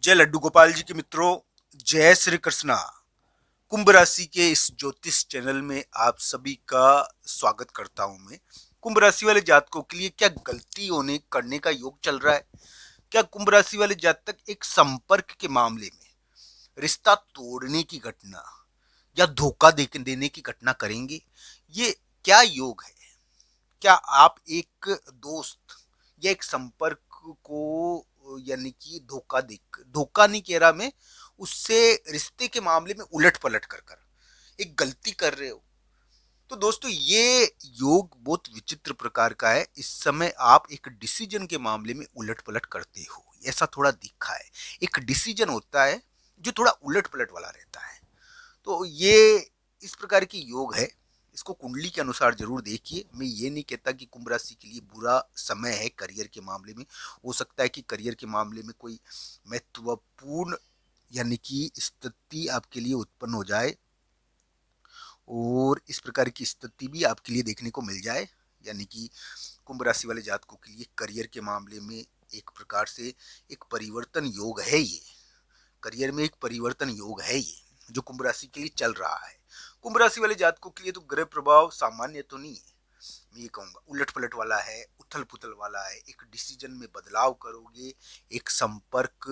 जय लड्डू गोपाल जी के मित्रों, जय श्री कृष्णा। कुंभ राशि के इस ज्योतिष चैनल में आप सभी का स्वागत करता हूं मैं। कुंभ राशि वाले जातकों के लिए क्या गलती होने करने का योग चल रहा है? क्या कुंभ राशि वाले जातक एक संपर्क के मामले में रिश्ता तोड़ने की घटना या धोखा देने की घटना करेंगे? ये क्या योग है? क्या आप एक दोस्त या एक संपर्क को यानी कि धोखा नहीं कह रहा मैं, उससे रिश्ते के मामले में उलट पलट कर कर एक गलती कर रहे हो? तो दोस्तों, ये योग बहुत विचित्र प्रकार का है। इस समय आप एक डिसीजन के मामले में उलट पलट करते हो, ऐसा थोड़ा दिखा है। एक डिसीजन होता है जो थोड़ा उलट पलट वाला रहता है। तो ये इस प्रकार की योग है। इसको कुंडली के अनुसार जरूर देखिए। मैं ये नहीं कहता कि कुंभ राशि के लिए बुरा समय है करियर के मामले में। हो सकता है कि करियर के मामले में कोई महत्वपूर्ण यानी कि स्थिति आपके लिए उत्पन्न हो जाए और इस प्रकार की स्थिति भी आपके लिए देखने को मिल जाए। यानी कि कुंभ राशि वाले जातकों के लिए करियर के मामले में एक प्रकार से एक परिवर्तन योग है ये। करियर में एक परिवर्तन योग है ये जो कुंभ राशि के लिए चल रहा है। कुंभ राशि वाले जातकों के लिए तो ग्रह प्रभाव सामान्य तो नहीं है। मैं ये कहूंगा उलट पलट वाला है, उथल पुथल वाला है। एक डिसीजन में बदलाव करोगे, एक संपर्क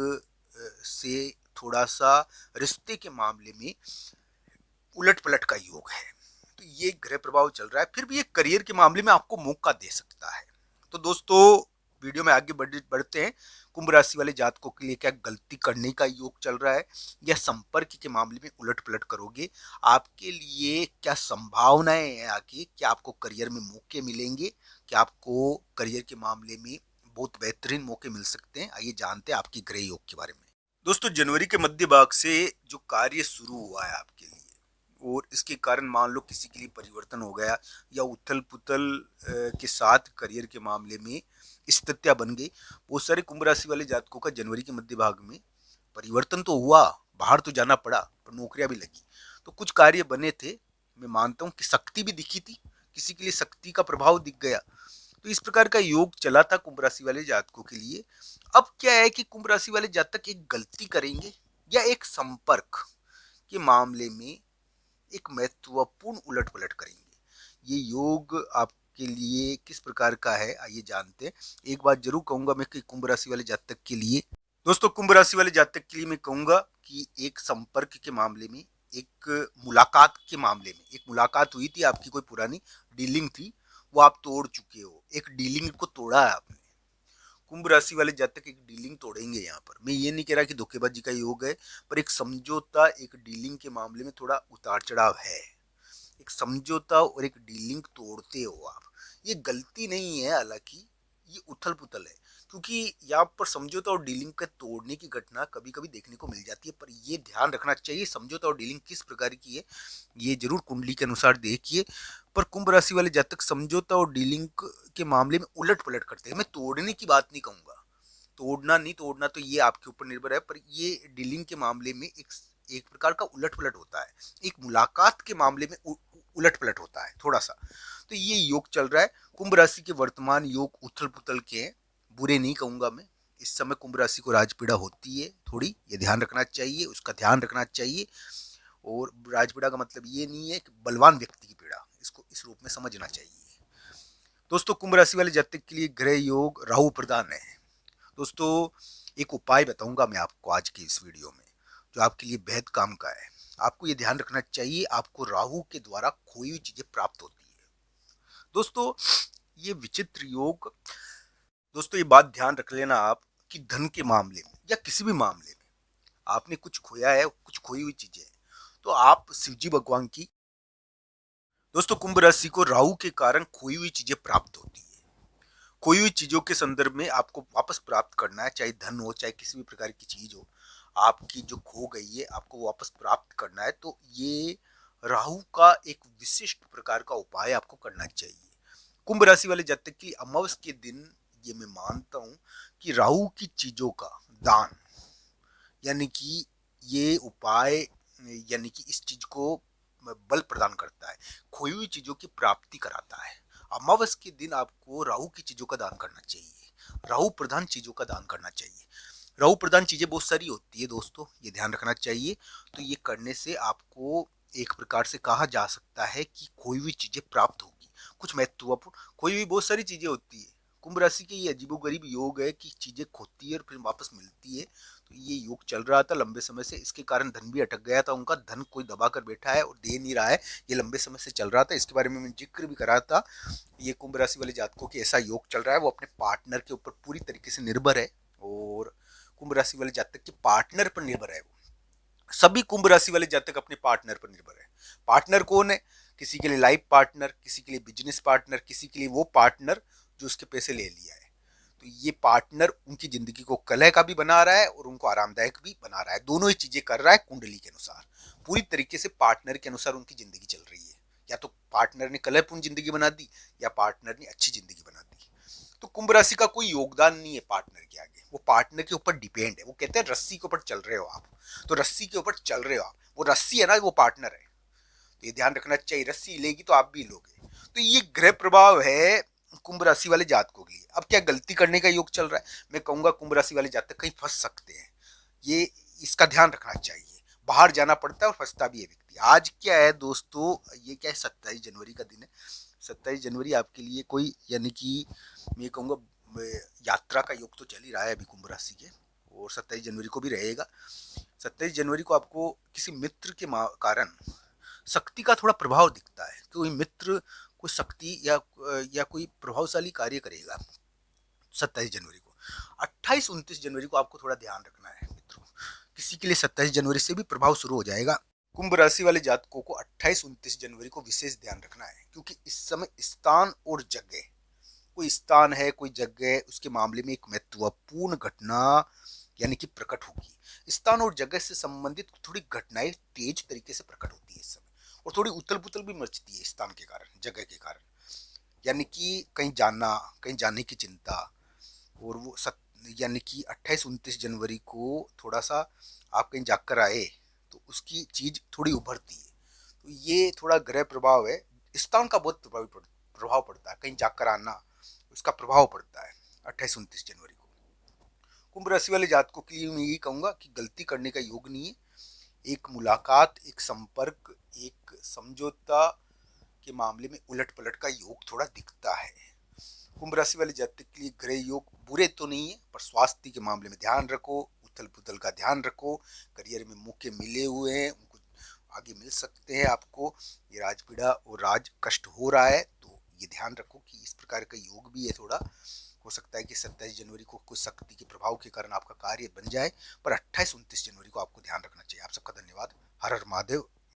से थोड़ा सा रिश्ते के मामले में उलट पलट का योग है। तो ये ग्रह प्रभाव चल रहा है, फिर भी ये करियर के मामले में आपको मौका दे सकता है। तो दोस्तों, वीडियो में आगे बढ़ते हैं। कुंभ राशि वाले जातकों के लिए क्या गलती करने का योग चल रहा है या संपर्क के मामले में उलट पलट करोगे? आपके लिए क्या संभावनाएं हैं? आगे क्या आपको करियर में मौके मिलेंगे? क्या आपको करियर के मामले में बहुत बेहतरीन मौके मिल सकते हैं? आइए जानते हैं आपकी ग्रह योग के बारे में। दोस्तों, जनवरी के मध्य भाग से जो कार्य शुरू हुआ है आपके लिए और इसके कारण मान लो किसी के लिए परिवर्तन हो गया या उथल पुथल के साथ करियर के मामले में स्थितियां बन गई। बहुत सारे कुंभ राशि वाले जातकों का जनवरी के मध्य भाग में परिवर्तन तो हुआ, बाहर तो जाना पड़ा, पर नौकरियां भी लगी। तो कुछ कार्य बने थे। मैं मानता हूं कि शक्ति भी दिखी थी, किसी के लिए शक्ति का प्रभाव दिख गया। तो इस प्रकार का योग चला था कुंभ राशि वाले जातकों के लिए। अब क्या है कि कुंभ राशि वाले जातक एक गलती करेंगे या एक संपर्क के मामले में एक महत्वपूर्ण उलट पलट करेंगे। ये योग आपके लिए किस प्रकार का है, आइए जानते हैं। एक बात जरूर कहूंगा मैं कि कुंभ राशि वाले जातक के लिए, दोस्तों कुंभ राशि वाले जातक के लिए मैं कहूंगा कि एक संपर्क के मामले में, एक मुलाकात के मामले में, एक मुलाकात हुई थी आपकी, कोई पुरानी डीलिंग थी, वो आप तोड़ चुके हो। एक डीलिंग को तोड़ा है आपने। कुंभ राशि वाले जातक एक डीलिंग तोड़ेंगे। यहाँ पर मैं ये नहीं कह रहा कि धोखेबाजी का योग है, पर एक समझौता, एक डीलिंग के मामले में थोड़ा उतार चढ़ाव है। एक समझौता और एक डीलिंग तोड़ते हो आप, ये गलती नहीं है, हालांकि ये उथल पुथल है। क्योंकि यहाँ पर समझौता और डीलिंग के तोड़ने की घटना कभी कभी देखने को मिल जाती है, पर ये ध्यान रखना चाहिए समझौता और डीलिंग किस प्रकार की है, ये जरूर कुंडली के अनुसार देखिए। पर कुंभ राशि वाले जातक समझौता और डीलिंग के मामले में उलट पलट करते हैं। मैं तोड़ने की बात नहीं कहूंगा, तोड़ना नहीं तोड़ना तो ये आपके ऊपर निर्भर है, पर ये डीलिंग के मामले में एक प्रकार का उलट पलट होता है। एक मुलाकात के मामले में उलट पलट होता है थोड़ा सा। तो ये योग चल रहा है। कुंभ राशि के वर्तमान योग उथल पुथल के हैं, बुरे नहीं कहूंगा मैं। इस समय कुंभ राशि को राजपीड़ा होती है थोड़ी, ये ध्यान रखना चाहिए, उसका ध्यान रखना चाहिए। और राजपीड़ा का मतलब ये नहीं है कि बलवान व्यक्ति की पीड़ा, इसको इस रूप में समझना चाहिए। दोस्तों, कुंभ राशि वाले जातक के लिए ग्रह योग राहु प्रधान है। दोस्तों, एक उपाय बताऊंगा मैं आपको आज की इस वीडियो में, जो आपके लिए बेहद काम का है। आपको ये ध्यान रखना चाहिए, आपको राहु के द्वारा खोई हुई चीजें प्राप्त होती है। दोस्तों, ये विचित्र योग, दोस्तों ये बात ध्यान रख लेना आप कि धन के मामले में या किसी भी मामले में आपने कुछ खोया है, कुछ खोई हुई चीजें हैं, तो आप शिवजी भगवान की, दोस्तों कुंभ राशि को राहु के कारण खोई हुई चीजें प्राप्त होती है। खोई हुई चीजों के संदर्भ में आपको वापस प्राप्त करना है, चाहे धन हो चाहे किसी भी प्रकार की चीज हो, आपकी जो खो गई है आपको वापस प्राप्त करना है। तो ये राहु का एक विशिष्ट प्रकार का उपाय आपको करना चाहिए। कुंभ राशि वाले जातक की अमावस के दिन, ये मैं मानता हूं कि राहु की चीजों का दान, यानी कि ये उपाय, यानी कि इस चीज को बल प्रदान करता है, खोई हुई चीजों की प्राप्ति कराता है। अमावस के दिन आपको राहु की चीजों का दान करना चाहिए, राहु प्रधान चीजों का दान करना चाहिए। राहु प्रधान चीजें बहुत सारी होती है दोस्तों, ये ध्यान रखना चाहिए। तो ये करने से आपको एक प्रकार से कहा जा सकता है कि कोई भी चीजें प्राप्त होगी, कुछ महत्वपूर्ण, कोई भी बहुत सारी चीजें होती है। कुंभ राशि के ये अजीबोगरीब योग है कि चीजें खोती है और फिर वापस मिलती है। तो ये योग चल रहा था लंबे समय से, इसके कारण धन भी अटक गया था उनका, धन कोई दबा कर बैठा है और दे नहीं रहा है। ये लंबे समय से चल रहा था, इसके बारे में मैं जिक्र भी करा था। ये कुंभ राशि वाले जातकों के ऐसा योग चल रहा है, वो अपने पार्टनर के ऊपर पूरी तरीके से निर्भर है। और कुंभ राशि वाले जातक के पार्टनर पर निर्भर है वो। सभी कुंभ राशि वाले जातक अपने पार्टनर पर निर्भर है। पार्टनर कौन है? किसी के लिए लाइफ पार्टनर, किसी के लिए बिजनेस पार्टनर, किसी के लिए वो पार्टनर जो उसके पैसे ले लिया है। तो ये पार्टनर उनकी जिंदगी को कलह का भी बना रहा है और उनको आरामदायक भी बना रहा है। दोनों ही चीजें कर रहा है कुंडली के अनुसार, पूरी तरीके से पार्टनर के अनुसार उनकी जिंदगी चल रही है। या तो पार्टनर ने कलहपूर्ण जिंदगी बना दी या पार्टनर ने अच्छी जिंदगी बना दी। तो कुंभ राशि का कोई योगदान नहीं है पार्टनर के आगे, वो पार्टनर के ऊपर डिपेंड है। वो कहते हैं रस्सी के ऊपर चल रहे हो आप, तो रस्सी के ऊपर चल रहे हो आप, वो रस्सी है ना, वो पार्टनर है। तो ये ध्यान रखना चाहिए, रस्सी हिलेगी तो आप भी लोगे। तो ये ग्रह प्रभाव है कुंभ राशि वाले जातकों के लिए। अब क्या गलती करने का योग चल रहा है, मैं कहूंगा कुंभ राशि वाले जातक कहीं फंस सकते हैं, ये इसका ध्यान रखना चाहिए। बाहर जाना पड़ता है और फंसता भी है व्यक्ति। आज क्या है दोस्तों, ये क्या है, 27 जनवरी का दिन है। 27 जनवरी आपके लिए कोई यानी कि मैं कहूँगा यात्रा का योग तो चल ही रहा है अभी कुंभ राशि के, और 27 जनवरी को भी रहेगा। 27 जनवरी को आपको किसी मित्र के कारण शक्ति का थोड़ा प्रभाव दिखता है। कोई मित्र कोई शक्ति या कोई प्रभावशाली कार्य करेगा 27 जनवरी को। 28-29 जनवरी को आपको थोड़ा ध्यान रखना है मित्रों, किसी के लिए 27 जनवरी से भी प्रभाव शुरू हो जाएगा। कुंभ राशि वाले जातकों को 28-29 जनवरी को विशेष ध्यान रखना है, क्योंकि इस समय स्थान और जगह, कोई स्थान है कोई जगह, उसके मामले में एक महत्वपूर्ण घटना यानी कि प्रकट होगी। स्थान और जगह से संबंधित थोड़ी घटनाएं तेज तरीके से प्रकट होती है इस समय, और थोड़ी उथल पुथल भी मचती है स्थान के कारण, जगह के कारण। यानी कि कहीं जाना, कहीं जाने की चिंता। और वो यानी कि 28-29 जनवरी को थोड़ा सा आप कहीं जाकर आए तो उसकी चीज थोड़ी उभरती है। तो ये थोड़ा ग्रह प्रभाव है, स्थान का बहुत प्रभाव पड़ता है, कहीं जाकर आना उसका प्रभाव पड़ता है 28-29 जनवरी को। कुंभ राशि वाले जातकों के लिए मैं यही कहूंगा कि गलती करने का योग नहीं है। एक मुलाकात, एक संपर्क, एक समझौता के मामले में उलट पलट का योग थोड़ा दिखता है। कुंभ राशि वाले जातक के लिए ग्रह योग बुरे तो नहीं है, पर स्वास्थ्य के मामले में ध्यान रखो, उथल पुथल का ध्यान रखो। करियर में मौके मिले हुए हैं, उनको आगे मिल सकते हैं आपको। ये राजपीड़ा और राज कष्ट हो रहा है, तो ये ध्यान रखो कि इस प्रकार का योग भी है थोड़ा। हो सकता है कि 27 जनवरी को कुछ शक्ति के प्रभाव के कारण आपका कार्य बन जाए, पर 28-29 जनवरी को आपको ध्यान रखना चाहिए। आप सबका धन्यवाद। हर हर महादेव।